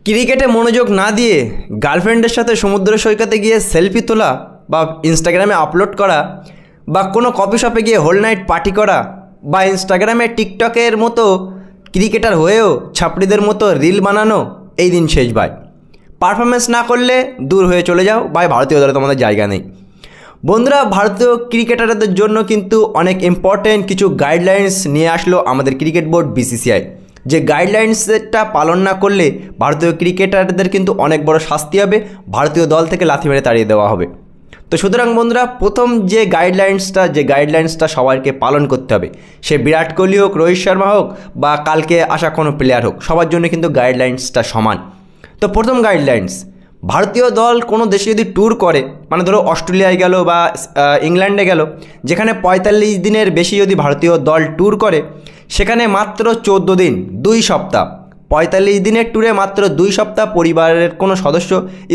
ক্রিকেটে মনোযোগ না দিয়ে গার্লফ্রেন্ডের সাথে সমুদ্র সৈকতে গিয়ে সেলফি তোলা বা ইনস্টাগ্রামে আপলোড করা বা কোনো কফি শপে গিয়ে হোল নাইট পার্টি করা বা ইনস্টাগ্রামে টিকটকের মতো ক্রিকেটার হয়েও ছাপড়িদের মতো রিল বানানো এই দিন শেষ ভাই। পারফরমেন্স না করলে দূর হয়ে চলে যাও ভাই, ভারতীয় দলে তোমাদের জায়গা নেই। বন্ধুরা, ভারতীয় ক্রিকেটারদের জন্য কিন্তু অনেক ইম্পর্টেন্ট কিছু গাইডলাইন্স নিয়ে আসলো আমাদের ক্রিকেট বোর্ড বিসিসিআই, যে গাইডলাইন্সটা পালন না করলে ভারতীয় ক্রিকেটারদের কিন্তু অনেক বড় শাস্তি হবে, ভারতীয় দল থেকে লাথি মেরে তাড়িয়ে দেওয়া হবে। তো সুতরাং বন্ধুরা, প্রথম যে গাইডলাইন্সটা সবাইকে পালন করতে হবে, সে বিরাট কোহলি হোক, রোহিত শর্মা হোক বা কালকে আসা কোনো প্লেয়ার হোক, সবার জন্য কিন্তু গাইডলাইন্সটা সমান। তো প্রথম গাইডলাইন্স, ভারতীয় দল কোনো দেশে যদি ট্যুর করে, মানে ধরো অস্ট্রেলিয়ায় গেল বা ইংল্যান্ডে গেল, যেখানে 45 দিনের বেশি যদি ভারতীয় দল ট্যুর করে, সেখানে মাত্র 14 দিন, 2 সপ্তাহ, 45 দিনের ট্যুরে মাত্র 2 সপ্তাহ পরিবারের কোনো সদস্য,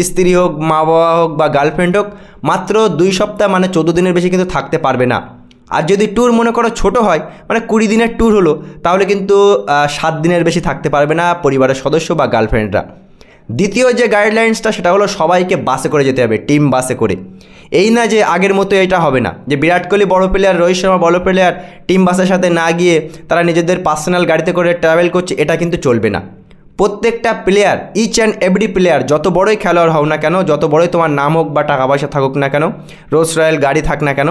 স্ত্রী হোক, মা বাবা হোক বা গার্লফ্রেন্ড হোক, মাত্র 2 সপ্তাহ মানে 14 দিনের বেশি কিন্তু থাকতে পারবে না। আর যদি ট্যুর মনে করো ছোটো হয়, মানে 20 দিনের ট্যুর হলো, তাহলে কিন্তু 7 দিনের বেশি থাকতে পারবে না পরিবারের সদস্য বা গার্লফ্রেন্ডরা। দ্বিতীয় যে গাইডলাইন্সটা সেটা হলো সবাইকে বাসে করে যেতে হবে, টিম বাসে করে। এই না যে আগের মতো এটা হবে না, যে বিরাট কোহলি বড় প্লেয়ার, রোহিত শর্মা বড় প্লেয়ার, টিম বাসের সাথে না গিয়ে তারা নিজেদের পার্সোনাল গাড়িতে করে ট্রাভেল করছে, এটা কিন্তু চলবে না। প্রত্যেকটা player, each and every player, যত বড়ই খেলোয়াড় হও না কেন, যত বড়ই তোমার নাম হোক বা টাকা পয়সা থাকুক না কেন, রোলস রয়েল গাড়ি থাক না কেন,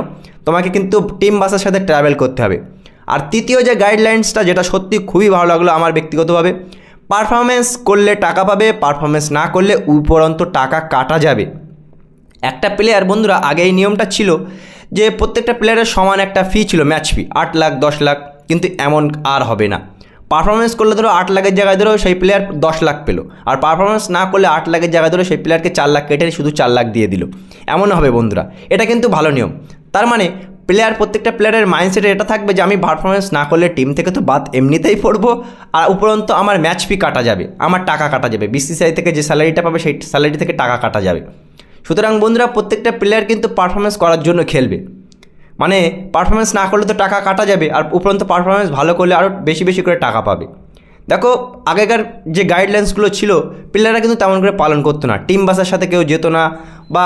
তোমাকে কিন্তু টিম বাসের সাথে ট্রাভেল করতে হবে। আর তৃতীয় যে গাইডলাইন্সটা, যেটা সত্যি খুবই ভালো লাগলো আমার ব্যক্তিগতভাবে, পারফরমেন্স করলে টাকা পাবে, পারফরমেন্স না করলে উপরন্ত টাকা কাটা যাবে। একটা প্লেয়ার, বন্ধুরা, আগে এই নিয়মটা ছিল যে প্রত্যেকটা প্লেয়ারের সমান একটা ফি ছিল, ম্যাচ ফি 8 লাখ 10 লাখ, কিন্তু এমন আর হবে না। পারফরমেন্স করলে ধরো 8 লাখের জায়গায় ধরো সেই প্লেয়ার 10 লাখ পেলো, আর পারফরমেন্স না করলে 8 লাখের জায়গায় ধরো সেই প্লেয়ারকে 4 লাখ কেটে শুধু 4 লাখ দিয়ে দিল, এমন হবে বন্ধুরা। এটা কিন্তু ভালো নিয়ম। তার মানে প্রত্যেকটা প্লেয়ারের মাইন্ডসেটে এটা থাকবে যে আমি পারফরমেন্স না করলে টিম থেকে তো বাদ এমনিতেই পড়বো, আর উপরন্ত আমার ম্যাচ ফি কাটা যাবে, আমার টাকা কাটা যাবে, বিসিসিআই থেকে যে স্যালারিটা পাবে সেই স্যালারি থেকে টাকা কাটা যাবে। সুতরাং বন্ধুরা, প্রত্যেকটা প্লেয়ার কিন্তু পারফরমেন্স করার জন্য খেলবে, মানে পারফরমেন্স না করলে তো টাকা কাটা যাবে, আর উপরন্ত পারফরমেন্স ভালো করলে আরও বেশি বেশি করে টাকা পাবে। দেখো, আগেকার যে গাইডলাইন্সগুলো ছিল প্লেয়াররা কিন্তু তেমন করে পালন করতো না, টিম বাসের সাথে কেউ যেত না বা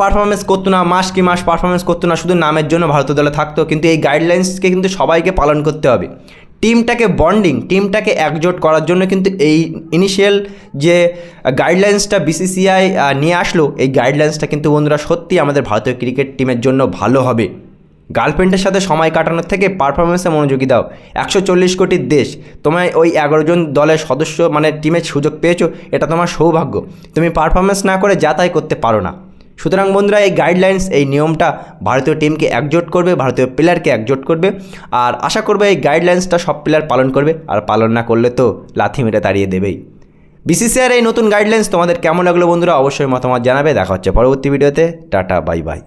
পারফরমেন্স করতো না, মাস কি মাস পারফরমেন্স করতো না, শুধু নামের জন্য ভারতীয় দলে থাকতো। কিন্তু এই গাইডলাইন্সকে কিন্তু সবাইকে পালন করতে হবে। টিমটাকে বন্ডিং, টিমটাকে একজোট করার জন্য কিন্তু এই ইনিশিয়াল যে গাইডলাইন্সটা বিসিসিআই নিয়ে আসলো, এই গাইডলাইন্সটা কিন্তু বন্ধুরা সত্যি আমাদের ভারতীয় ক্রিকেট টিমের জন্য ভালো হবে। গার্লফ্রেন্ডের সাথে সময় কাটানোর থেকে পারফরমেন্সে মনোযোগী দাও। 140 কোটির দেশ, তোমায় ওই 11 জন দলের সদস্য মানে টিমের সুযোগ পেয়েছো, এটা তোমার সৌভাগ্য। তুমি পারফরমেন্স না করে যা তাই করতে পারো না। সুতরাং বন্ধুরা, এই গাইডলাইন্স, এই নিয়মটা ভারতীয় টিমকে একজোট করবে, ভারতীয় প্লেয়ারকে একজোট করবে, আর আশা করবে এই গাইডলাইন্সটা সব প্লেয়ার পালন করবে, আর পালন না করলে তো লাথি মেরে তাড়িয়ে দেবেই। বিসিসিআইয়ের এই নতুন গাইডলাইন্স তোমাদের কেমন লাগলো বন্ধুরা, অবশ্যই মতামত জানাবে। দেখা হচ্ছে পরবর্তী ভিডিওতে। Tata, bye bye.